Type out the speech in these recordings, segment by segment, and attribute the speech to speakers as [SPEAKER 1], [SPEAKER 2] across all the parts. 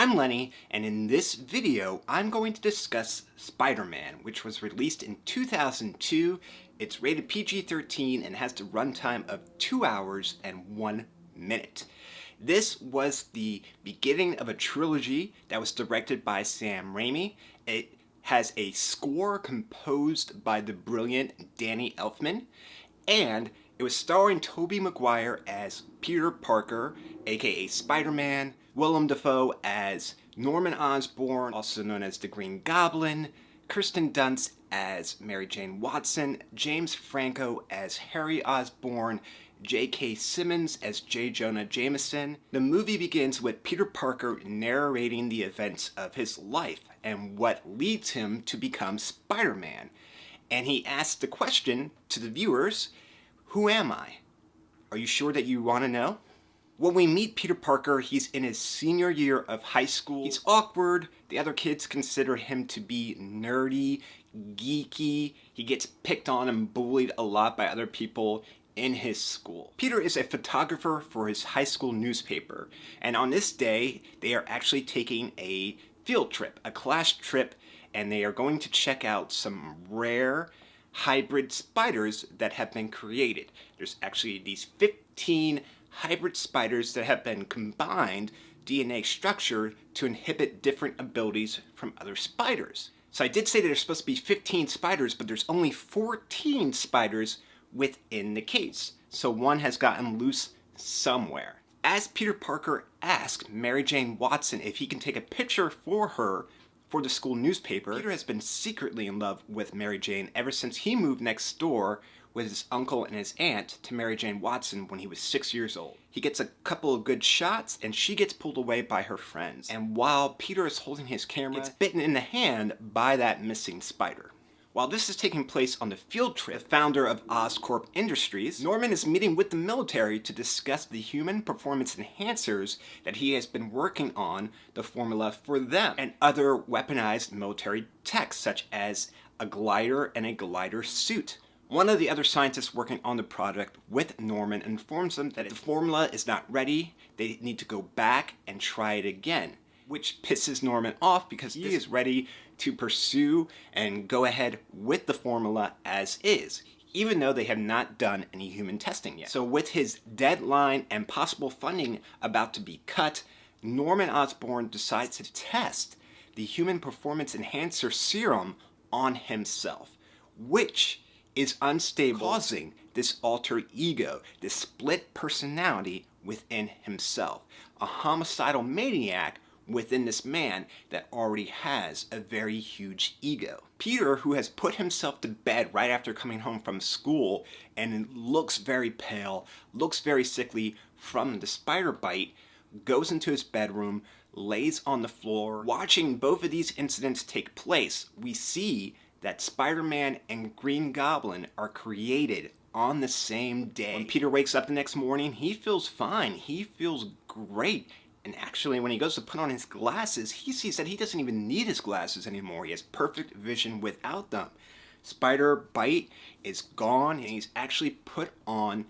[SPEAKER 1] I'm Lenny, and in this video, I'm going to discuss Spider-Man, which was released in 2002. It's rated PG-13 and has the runtime of 2 hours and 1 minute. This was the beginning of a trilogy that was directed by Sam Raimi. It has a score composed by the brilliant Danny Elfman, and it was starring Tobey Maguire as Peter Parker, aka Spider-Man, Willem Dafoe as Norman Osborn, also known as the Green Goblin, Kirsten Dunst as Mary Jane Watson, James Franco as Harry Osborn, J.K. Simmons as J. Jonah Jameson. The movie begins with Peter Parker narrating the events of his life and what leads him to become Spider-Man. And he asks the question to the viewers, who am I? Are you sure that you want to know? When we meet Peter Parker, he's in his senior year of high school. He's awkward. The other kids consider him to be nerdy, geeky. He gets picked on and bullied a lot by other people in his school. Peter is a photographer for his high school newspaper, and on this day, they are actually taking a field trip, a class trip, and they are going to check out some rare hybrid spiders that have been created. There's actually these 15 hybrid spiders that have been combined DNA structure to inhibit different abilities from other spiders. So I did say that there's supposed to be 15 spiders, but there's only 14 spiders within the case. So one has gotten loose somewhere. As Peter Parker asks Mary Jane Watson if he can take a picture for her for the school newspaper, Peter has been secretly in love with Mary Jane ever since he moved next door with his uncle and his aunt to Mary Jane Watson when he was 6 years old. He gets a couple of good shots and she gets pulled away by her friends. And while Peter is holding his camera, gets bitten in the hand by that missing spider. While this is taking place on the field trip, the founder of Oscorp Industries, Norman is meeting with the military to discuss the human performance enhancers that he has been working on, the formula for them, and other weaponized military tech such as a glider and a glider suit. One of the other scientists working on the project with Norman informs them that the formula is not ready, they need to go back and try it again, which pisses Norman off because he is ready to pursue and go ahead with the formula as is, even though they have not done any human testing yet. So with his deadline and possible funding about to be cut, Norman Osborn decides to test the human performance enhancer serum on himself, which is unstable, causing this alter ego, this split personality within himself, a homicidal maniac within this man that already has a very huge ego. Peter, who has put himself to bed right after coming home from school and looks very pale, looks very sickly from the spider bite, goes into his bedroom, lays on the floor. Watching both of these incidents take place, we see that Spider-Man and Green Goblin are created on the same day. When Peter wakes up the next morning, he feels fine. He feels great. And actually, when he goes to put on his glasses, he sees that he doesn't even need his glasses anymore. He has perfect vision without them. Spider bite is gone, and he's actually put on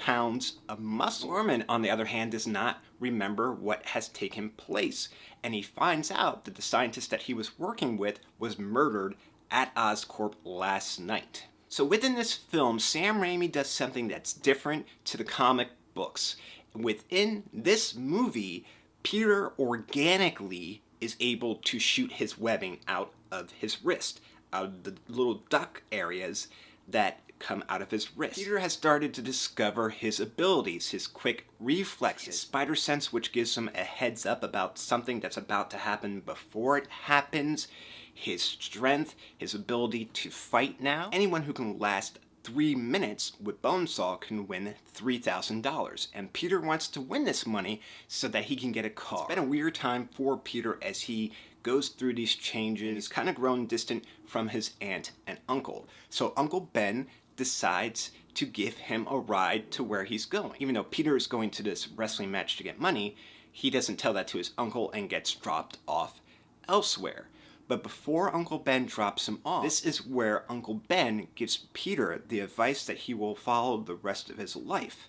[SPEAKER 1] pounds of muscle. Norman, on the other hand, does not remember what has taken place. And he finds out that the scientist that he was working with was murdered at Oscorp last night. So within this film, Sam Raimi does something that's different to the comic books. Within this movie, Peter organically is able to shoot his webbing out of his wrist, out of the little duct areas that come out of his wrist. Peter has started to discover his abilities, his quick reflexes, his spider sense, which gives him a heads up about something that's about to happen before it happens, his strength, his ability to fight now. Anyone who can last 3 minutes with Bonesaw can win $3,000, and Peter wants to win this money so that he can get a car. It's been a weird time for Peter as he goes through these changes. He's kind of grown distant from his aunt and uncle. So Uncle Ben decides to give him a ride to where he's going. Even though Peter is going to this wrestling match to get money, he doesn't tell that to his uncle and gets dropped off elsewhere. But before Uncle Ben drops him off, this is where Uncle Ben gives Peter the advice that he will follow the rest of his life.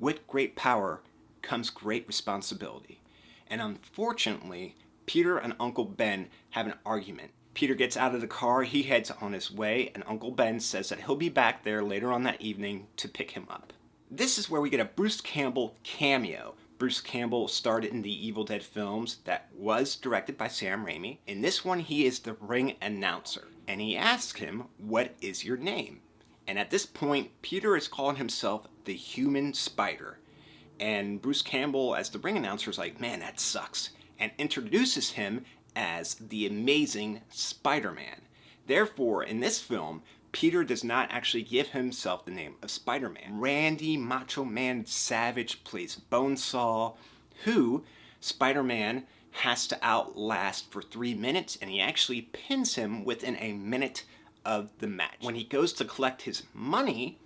[SPEAKER 1] With great power comes great responsibility. And unfortunately, Peter and Uncle Ben have an argument. Peter gets out of the car, he heads on his way, and Uncle Ben says that he'll be back there later on that evening to pick him up. This is where we get a Bruce Campbell cameo. Bruce Campbell starred in the Evil Dead films that was directed by Sam Raimi. In this one, he is the ring announcer, and he asks him, "What is your name?" And at this point, Peter is calling himself the Human Spider. And Bruce Campbell, as the ring announcer, is like, "Man, that sucks," and introduces him as the Amazing Spider-Man. Therefore, in this film, Peter does not actually give himself the name of Spider-Man. Randy Macho Man Savage plays Bonesaw, who Spider-Man has to outlast for 3 minutes, and he actually pins him within a minute of the match. When he goes to collect his money,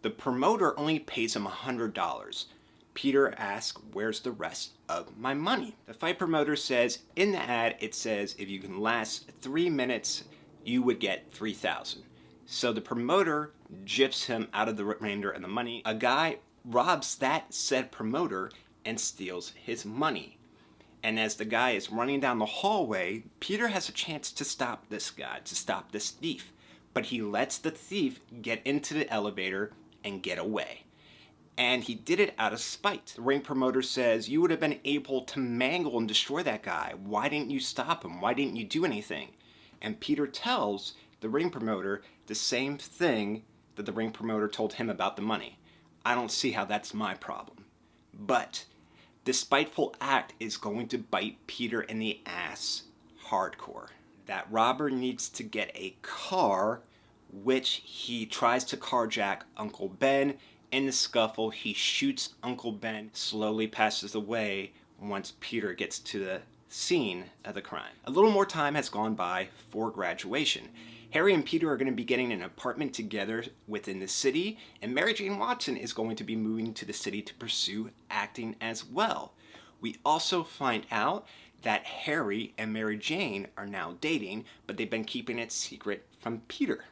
[SPEAKER 1] the promoter only pays him $100. Peter asks, "Where's the rest of my money?" The fight promoter says, in the ad, it says if you can last 3 minutes, you would get $3,000. So the promoter gyps him out of the remainder of the money. A guy robs that said promoter and steals his money. And as the guy is running down the hallway, Peter has a chance to stop this guy, to stop this thief. But he lets the thief get into the elevator and get away. And he did it out of spite. The ring promoter says, "You would have been able to mangle and destroy that guy. Why didn't you stop him? Why didn't you do anything?" And Peter tells the ring promoter the same thing that the ring promoter told him about the money. "I don't see how that's my problem." But this spiteful act is going to bite Peter in the ass hardcore. That robber needs to get a car, which he tries to carjack Uncle Ben. In the scuffle, he shoots Uncle Ben, slowly passes away once Peter gets to the scene of the crime. A little more time has gone by for graduation. Harry and Peter are going to be getting an apartment together within the city, and Mary Jane Watson is going to be moving to the city to pursue acting as well. We also find out that Harry and Mary Jane are now dating, but they've been keeping it secret from Peter.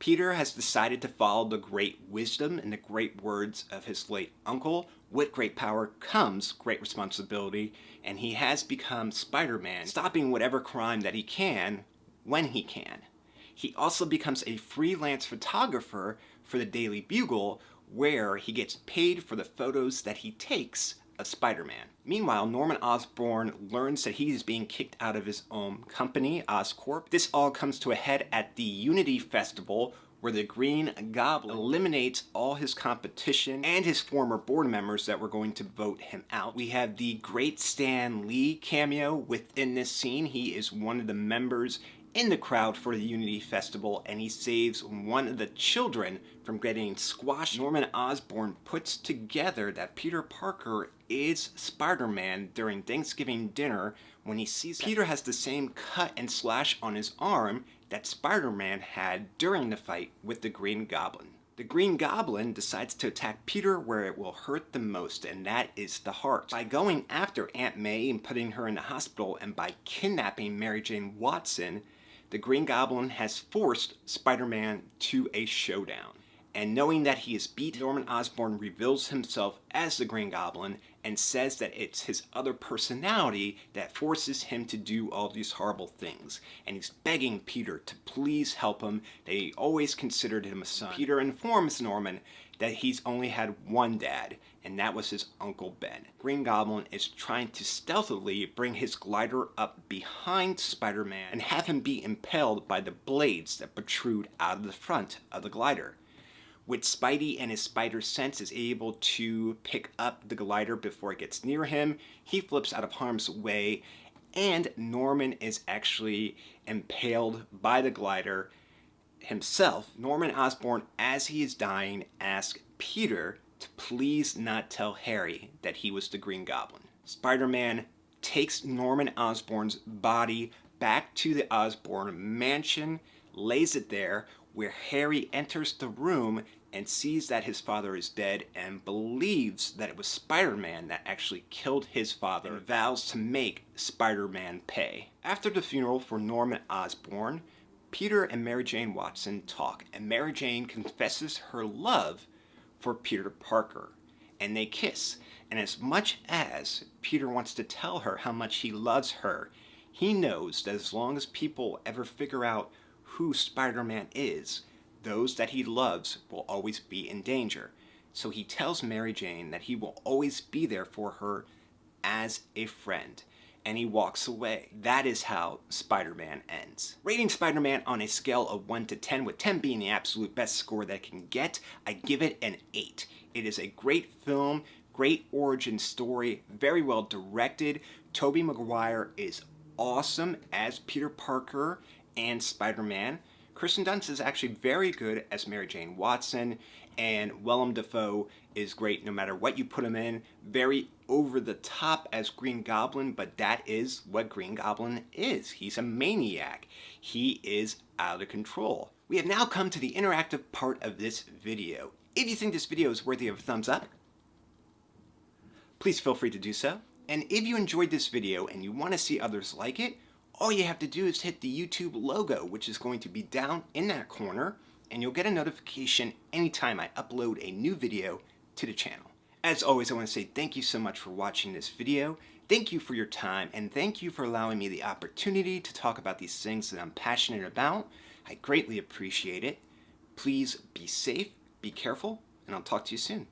[SPEAKER 1] Peter has decided to follow the great wisdom and the great words of his late uncle. With great power comes great responsibility, and he has become Spider-Man, stopping whatever crime that he can when he can. He also becomes a freelance photographer for the Daily Bugle, where he gets paid for the photos that he takes of Spider-Man. Meanwhile, Norman Osborn learns that he is being kicked out of his own company, Oscorp. This all comes to a head at the Unity Festival, where the Green Goblin eliminates all his competition and his former board members that were going to vote him out. We have the great Stan Lee cameo within this scene. He is one of the members in the crowd for the Unity Festival, and he saves one of the children from getting squashed. Norman Osborn puts together that Peter Parker is Spider-Man during Thanksgiving dinner when he sees Peter has the same cut and slash on his arm that Spider-Man had during the fight with the Green Goblin. The Green Goblin decides to attack Peter where it will hurt the most, and that is the heart. By going after Aunt May and putting her in the hospital, and by kidnapping Mary Jane Watson, the Green Goblin has forced Spider-Man to a showdown. And knowing that he is beat, Norman Osborn reveals himself as the Green Goblin and says that it's his other personality that forces him to do all these horrible things. And he's begging Peter to please help him, that he always considered him a son. Peter informs Norman that he's only had one dad, and that was his Uncle Ben. Green Goblin is trying to stealthily bring his glider up behind Spider-Man and have him be impaled by the blades that protrude out of the front of the glider. With Spidey and his spider sense is able to pick up the glider before it gets near him, he flips out of harm's way, and Norman is actually impaled by the glider himself. Norman Osborn, as he is dying, asks Peter to please not tell Harry that he was the Green Goblin. Spider-Man takes Norman Osborn's body back to the Osborn mansion, lays it there, where Harry enters the room and sees that his father is dead and believes that it was Spider-Man that actually killed his father, and vows to make Spider-Man pay. After the funeral for Norman Osborn, Peter and Mary Jane Watson talk, and Mary Jane confesses her love for Peter Parker, and they kiss. And as much as Peter wants to tell her how much he loves her, He knows that as long as people ever figure out who Spider-Man is, those that he loves will always be in danger. So he tells Mary Jane that he will always be there for her as a friend. And he walks away. That is how Spider-Man ends. Rating Spider-Man on a scale of 1 to 10, with 10 being the absolute best score that I can get, I give it an 8. It is a great film, great origin story, very well directed. Tobey Maguire is awesome as Peter Parker and Spider-Man. Kristen Dunst is actually very good as Mary Jane Watson, and Willem Dafoe is great no matter what you put him in. Very over the top as Green Goblin, but that is what Green Goblin is. He's a maniac. He is out of control. We have now come to the interactive part of this video. If you think this video is worthy of a thumbs up, please feel free to do so. And if you enjoyed this video and you want to see others like it, all you have to do is hit the YouTube logo, which is going to be down in that corner, and you'll get a notification anytime I upload a new video to the channel. As always, I want to say thank you so much for watching this video. Thank you for your time, and thank you for allowing me the opportunity to talk about these things that I'm passionate about. I greatly appreciate it. Please be safe, be careful, and I'll talk to you soon.